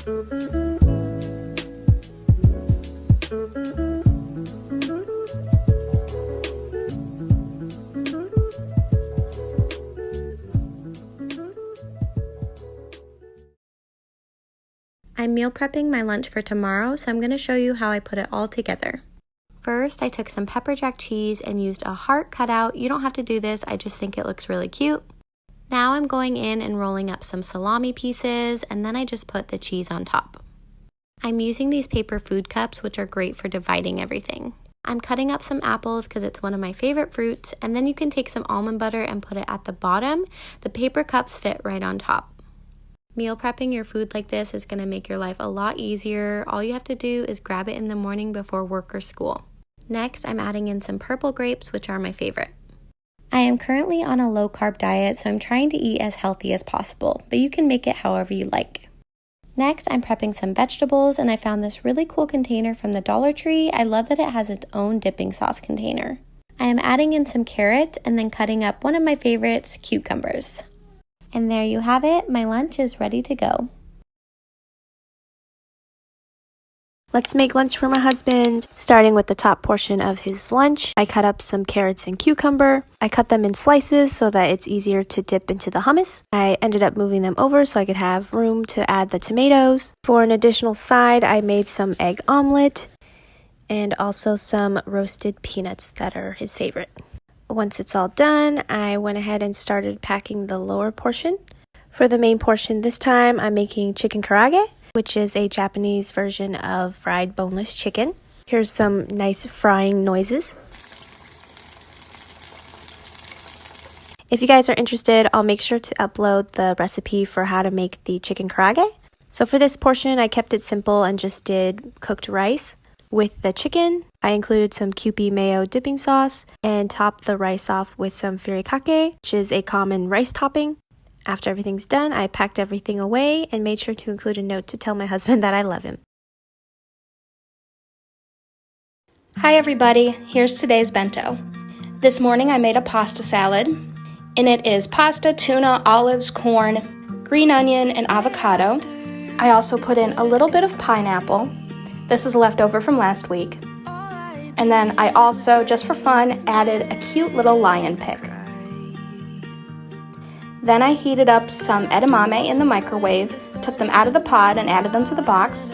I'm meal prepping my lunch for tomorrow, so I'm going to show you how I put it all together. First, I took some pepper jack cheese and used a heart cutout. You don't have to do this, I just think it looks really cute. Now I'm going in and rolling up some salami pieces, and then I just put the cheese on top. I'm using these paper food cups, which are great for dividing everything. I'm cutting up some apples because it's one of my favorite fruits, and then you can take some almond butter and put it at the bottom. The paper cups fit right on top. Meal prepping your food like this is going to make your life a lot easier. All you have to do is grab it in the morning before work or school. Next, I'm adding in some purple grapes, which are my favorite. I am currently on a low-carb diet, so I'm trying to eat as healthy as possible, but you can make it however you like. Next, I'm prepping some vegetables, and I found this really cool container from the Dollar Tree. I love that it has its own dipping sauce container. I am adding in some carrots and then cutting up one of my favorites, cucumbers. And there you have it, my lunch is ready to go. Let's make lunch for my husband. Starting with the top portion of his lunch, I cut up some carrots and cucumber. I cut them in slices so that it's easier to dip into the hummus. I ended up moving them over so I could have room to add the tomatoes. For an additional side, I made some egg omelet and also some roasted peanuts that are his favorite. Once it's all done, I went ahead and started packing the lower portion. For the main portion this time, I'm making chicken karaage, which is a Japanese version of fried boneless chicken. Here's some nice frying noises. If you guys are interested, I'll make sure to upload the recipe for how to make the chicken karaage. So for this portion, I kept it simple and just did cooked rice. With the chicken, I included some Kewpie mayo dipping sauce and topped the rice off with some furikake, which is a common rice topping. After everything's done, I packed everything away and made sure to include a note to tell my husband that I love him. Hi everybody, here's today's bento. This morning I made a pasta salad. In it is pasta, tuna, olives, corn, green onion, and avocado. I also put in a little bit of pineapple. This is leftover from last week. And then I also, just for fun, added a cute little lion pic. Then I heated up some edamame in the microwave, took them out of the pod and added them to the box.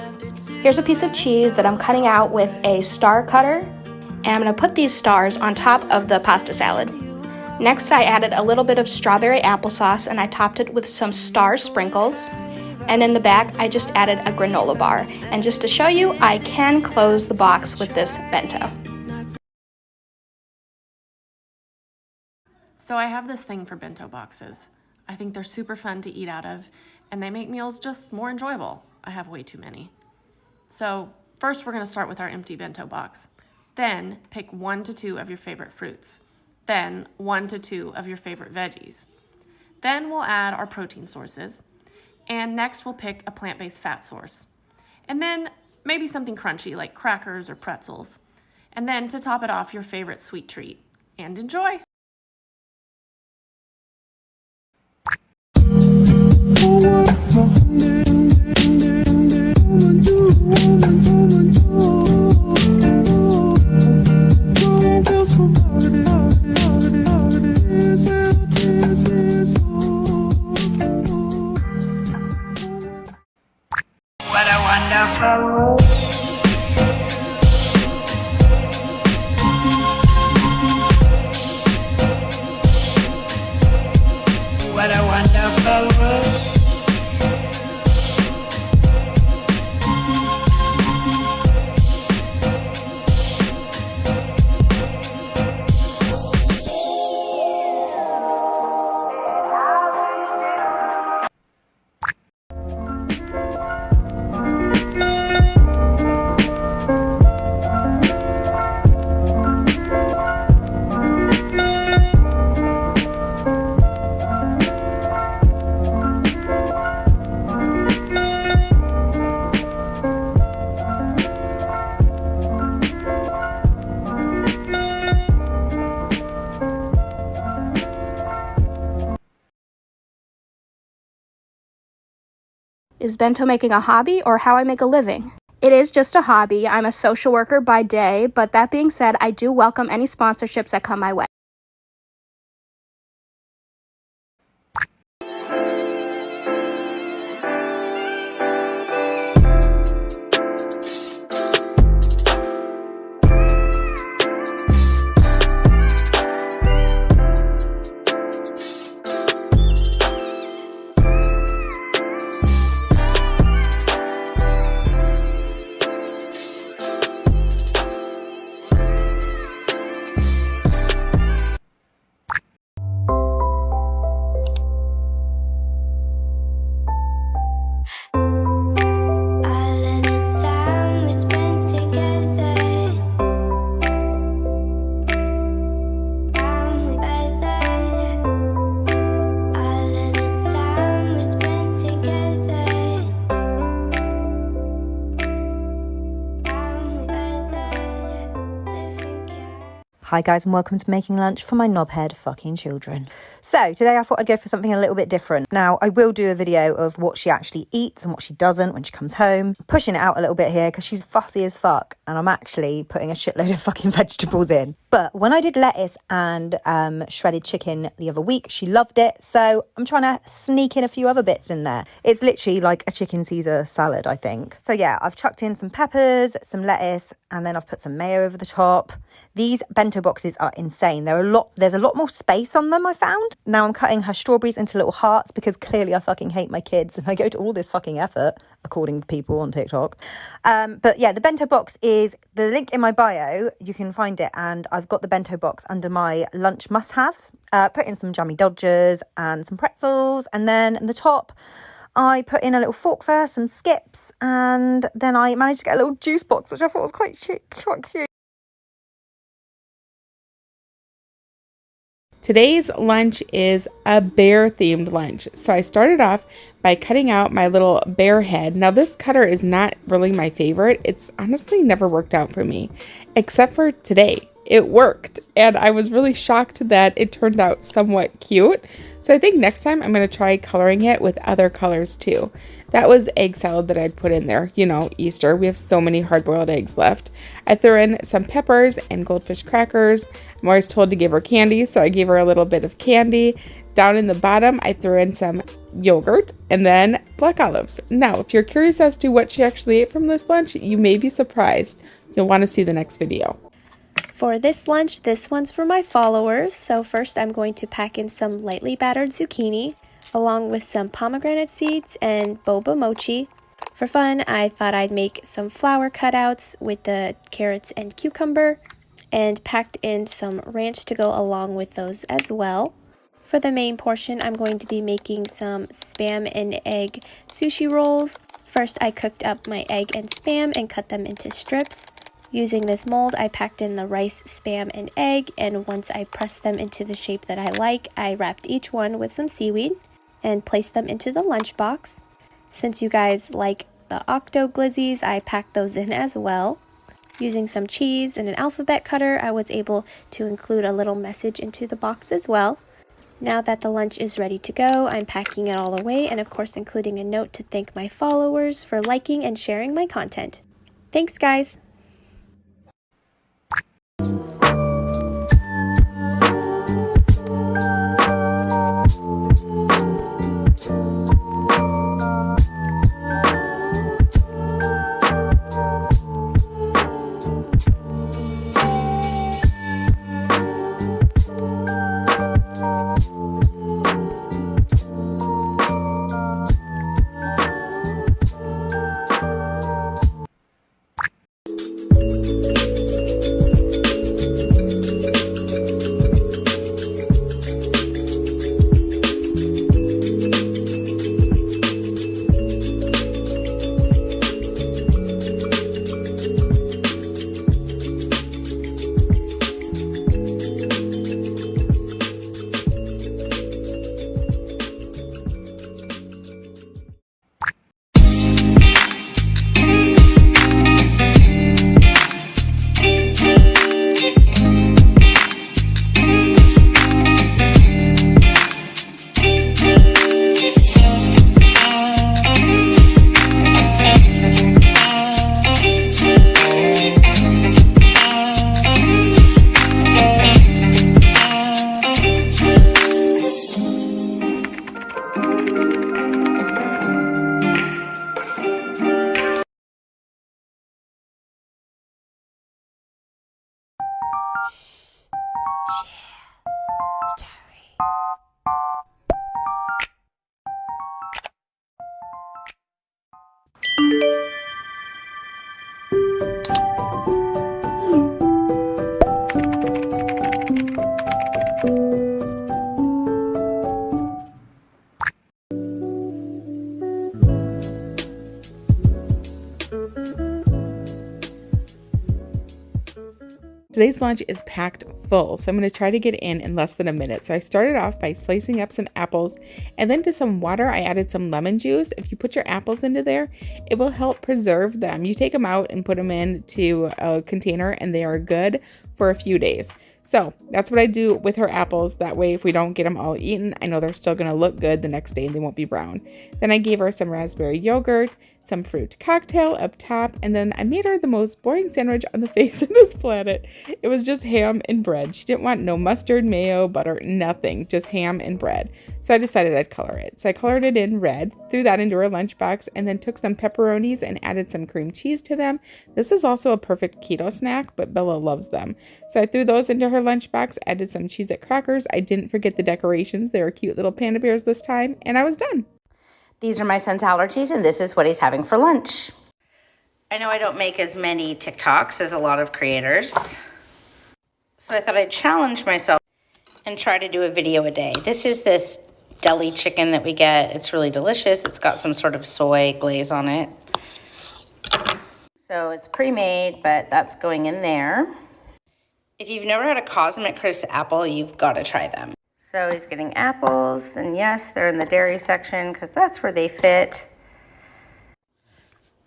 Here's a piece of cheese that I'm cutting out with a star cutter, and I'm going to put these stars on top of the pasta salad. Next, I added a little bit of strawberry applesauce and I topped it with some star sprinkles. And in the back, I just added a granola bar. And just to show you, I can close the box with this bento. So I have this thing for bento boxes. I think they're super fun to eat out of, and they make meals just more enjoyable. I have way too many. So first we're gonna start with our empty bento box. Then pick 1 to 2 of your favorite fruits. Then 1 to 2 of your favorite veggies. Then we'll add our protein sources. And next we'll pick a plant-based fat source. And then maybe something crunchy like crackers or pretzels. And then to top it off, your favorite sweet treat. And enjoy! What a wonderful What a wonderful world. Is bento making a hobby or how I make a living? It is just a hobby. I'm a social worker by day, but that being said, I do welcome any sponsorships that come my way. Hi guys, and welcome to Making Lunch for my knobhead fucking children. So today I thought I'd go for something a little bit different. Now I will do a video of what she actually eats and what she doesn't when she comes home. I'm pushing it out a little bit here because she's fussy as fuck and I'm actually putting a shitload of fucking vegetables in. But when I did lettuce and shredded chicken the other week, she loved it. So I'm trying to sneak in a few other bits in there. It's literally like a chicken Caesar salad, I think. So yeah, I've chucked in some peppers, some lettuce, and then I've put some mayo over the top. These bento boxes are insane. There's a lot more space on them, I found. Now I'm cutting her strawberries into little hearts because clearly I fucking hate my kids and I go to all this fucking effort, according to people on TikTok. But yeah, the bento box is the link in my bio. You can find it, and I've got the bento box under my lunch must-haves. Put in some jammy Dodgers and some pretzels, and then in the top I put in a little fork first, some skips, and then I managed to get a little juice box, which I thought was quite cute. Today's lunch is a bear-themed lunch. So I started off by cutting out my little bear head. Now this cutter is not really my favorite. It's honestly never worked out for me, except for today. It worked, and I was really shocked that it turned out somewhat cute. So I think next time I'm going to try coloring it with other colors too. That was egg salad that I'd put in there. You know, Easter, we have so many hard-boiled eggs left. I threw in some peppers and goldfish crackers. I'm always told to give her candy, so I gave her a little bit of candy. Down in the bottom, I threw in some yogurt and then black olives. Now, if you're curious as to what she actually ate from this lunch, you may be surprised. You'll want to see the next video. For this lunch, this one's for my followers. So first I'm going to pack in some lightly battered zucchini, along with some pomegranate seeds and boba mochi. For fun, I thought I'd make some flower cutouts with the carrots and cucumber, and packed in some ranch to go along with those as well. For the main portion, I'm going to be making some spam and egg sushi rolls. First, I cooked up my egg and spam and cut them into strips. Using this mold, I packed in the rice, spam, and egg, and once I pressed them into the shape that I like, I wrapped each one with some seaweed and placed them into the lunchbox. Since you guys like the octo glizzies, I packed those in as well. Using some cheese and an alphabet cutter, I was able to include a little message into the box as well. Now that the lunch is ready to go, I'm packing it all away and of course including a note to thank my followers for liking and sharing my content. Thanks, guys! Today's lunch is packed full, so I'm going to try to get in less than a minute. So I started off by slicing up some apples, and then to some water I added some lemon juice. If you put your apples into there, it will help preserve them. You take them out and put them into a container, and they are good for a few days. So that's what I do with her apples. That way, if we don't get them all eaten, I know they're still going to look good the next day and they won't be brown. Then I gave her some raspberry yogurt, some fruit cocktail up top, and then I made her the most boring sandwich on the face of this planet. It was just ham and bread. She didn't want no mustard, mayo, butter, nothing, just ham and bread. So I decided I'd color it. So I colored it in red, threw that into her lunchbox, and then took some pepperonis and added some cream cheese to them. This is also a perfect keto snack, but Bella loves them. So I threw those into her lunchbox, added some Cheez-It crackers. I didn't forget the decorations. They were cute little panda bears this time, and I was done. These are my son's allergies, and this is what he's having for lunch. I know I don't make as many TikToks as a lot of creators, so I thought I'd challenge myself and try to do a video a day. This is this deli chicken that we get. It's really delicious. It's got some sort of soy glaze on it. So it's pre-made, but that's going in there. If you've never had a Cosmic Crisp apple, you've got to try them. So he's getting apples, and yes, they're in the dairy section because that's where they fit.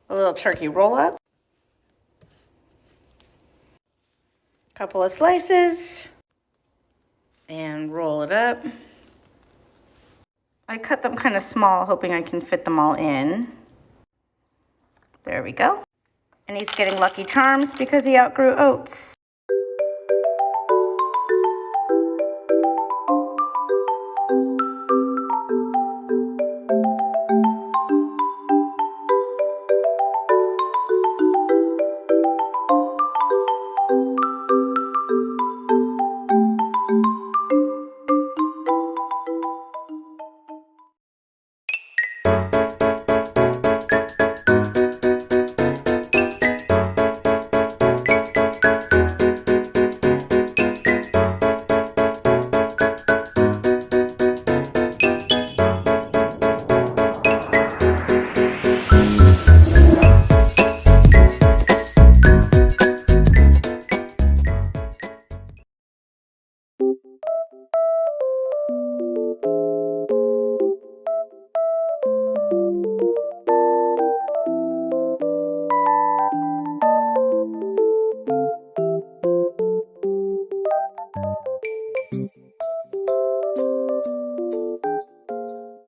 A little turkey roll-up. A couple of slices. And roll it up. I cut them kind of small, hoping I can fit them all in. There we go. And he's getting Lucky Charms because he outgrew oats.